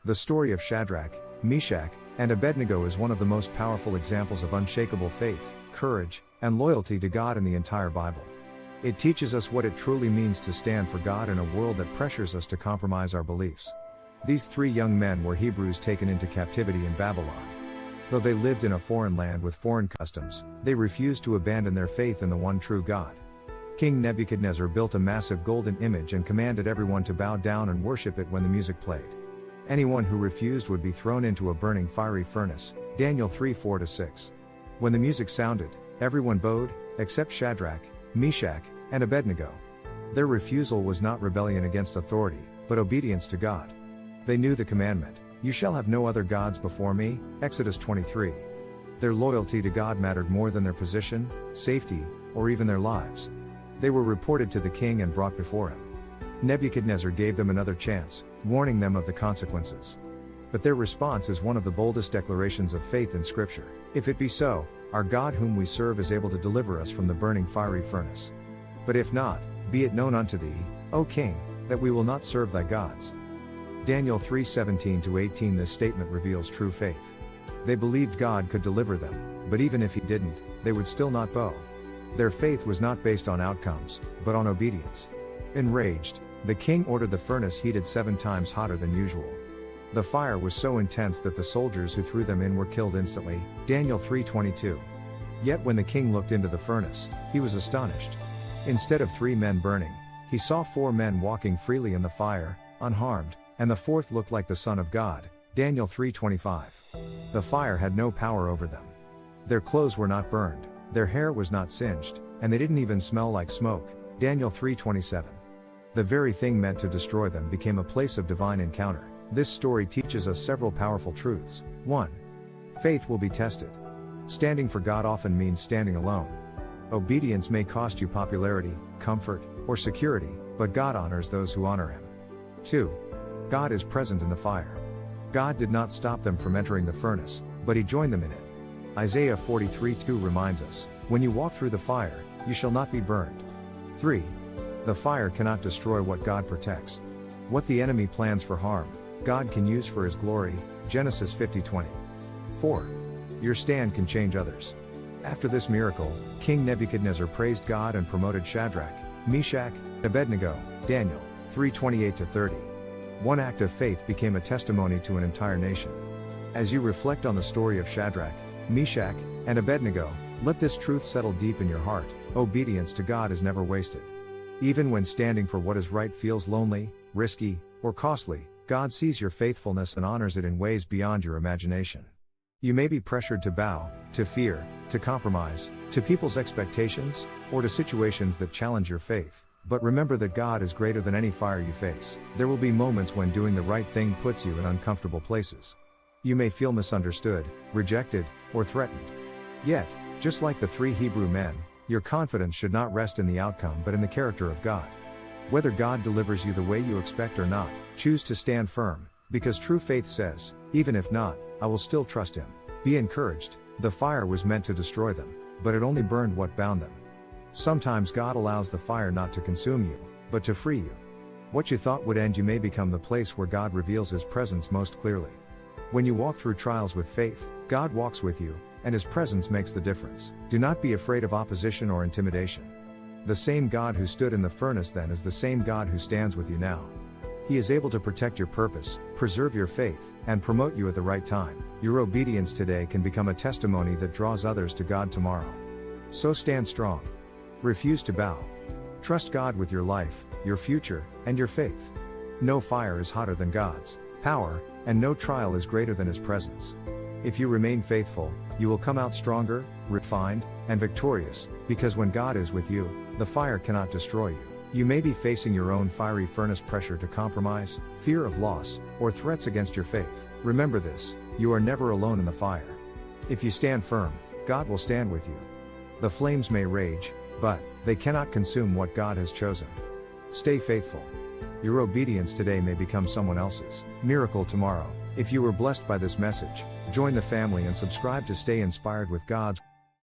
The story of Shadrach, Meshach, and Abednego is one of the most powerful examples of unshakable faith, courage, and loyalty to God in the entire Bible. It teaches us what it truly means to stand for God in a world that pressures us to compromise our beliefs. These three young men were Hebrews taken into captivity in Babylon. Though they lived in a foreign land with foreign customs, they refused to abandon their faith in the one true God. King Nebuchadnezzar built a massive golden image and commanded everyone to bow down and worship it when the music played. Anyone who refused would be thrown into a burning fiery furnace, Daniel 3:4-6. When the music sounded, everyone bowed, except Shadrach, Meshach, and Abednego. Their refusal was not rebellion against authority, but obedience to God. They knew the commandment, "You shall have no other gods before me," Exodus 23. Their loyalty to God mattered more than their position, safety, or even their lives. They were reported to the king and brought before him. Nebuchadnezzar gave them another chance, warning them of the consequences. But their response is one of the boldest declarations of faith in Scripture. "If it be so, our God whom we serve is able to deliver us from the burning fiery furnace. But if not, be it known unto thee, O king, that we will not serve thy gods." Daniel 3:17-18. This statement reveals true faith. They believed God could deliver them, but even if he didn't, they would still not bow. Their faith was not based on outcomes, but on obedience. Enraged, the king ordered the furnace heated 7 times hotter than usual. The fire was so intense that the soldiers who threw them in were killed instantly, Daniel 3:22. Yet when the king looked into the furnace, he was astonished. Instead of 3 men burning, he saw 4 men walking freely in the fire, unharmed, and the 4th looked like the Son of God, Daniel 3:25. The fire had no power over them. Their clothes were not burned, their hair was not singed, and they didn't even smell like smoke, Daniel 3:27. The very thing meant to destroy them became a place of divine encounter. This story teaches us several powerful truths. 1. Faith will be tested. Standing for God often means standing alone. Obedience may cost you popularity, comfort, or security, but God honors those who honor him. 2. God is present in the fire. God did not stop them from entering the furnace, but he joined them in it. Isaiah 43:2 reminds us, "When you walk through the fire, you shall not be burned." 3. The fire cannot destroy what God protects. What the enemy plans for harm, God can use for his glory, Genesis 50:20. 4. Your stand can change others. After this miracle, King Nebuchadnezzar praised God and promoted Shadrach, Meshach, Abednego, Daniel 3:28-30. One act of faith became a testimony to an entire nation. As you reflect on the story of Shadrach, Meshach, and Abednego, let this truth settle deep in your heart: obedience to God is never wasted. Even when standing for what is right feels lonely, risky, or costly, God sees your faithfulness and honors it in ways beyond your imagination. You may be pressured to bow, to fear, to compromise, to people's expectations, or to situations that challenge your faith, but remember that God is greater than any fire you face. There will be moments when doing the right thing puts you in uncomfortable places. You may feel misunderstood, rejected, or threatened. Yet, just like the 3 Hebrew men, your confidence should not rest in the outcome but in the character of God. Whether God delivers you the way you expect or not, choose to stand firm, because true faith says, "Even if not, I will still trust him." Be encouraged. The fire was meant to destroy them, but it only burned what bound them. Sometimes God allows the fire not to consume you, but to free you. What you thought would end you may become the place where God reveals his presence most clearly. When you walk through trials with faith, God walks with you, and his presence makes the difference. Do not be afraid of opposition or intimidation. The same God who stood in the furnace then is the same God who stands with you now. He is able to protect your purpose, preserve your faith, and promote you at the right time. Your obedience today can become a testimony that draws others to God tomorrow. So stand strong. Refuse to bow. Trust God with your life, your future, and your faith. No fire is hotter than God's power, and no trial is greater than his presence. If you remain faithful, you will come out stronger, refined, and victorious, because when God is with you, the fire cannot destroy you. You may be facing your own fiery furnace: pressure to compromise, fear of loss, or threats against your faith. Remember this: you are never alone in the fire. If you stand firm, God will stand with you. The flames may rage, but they cannot consume what God has chosen. Stay faithful. Your obedience today may become someone else's miracle tomorrow. If you were blessed by this message, join the family and subscribe to stay inspired with God's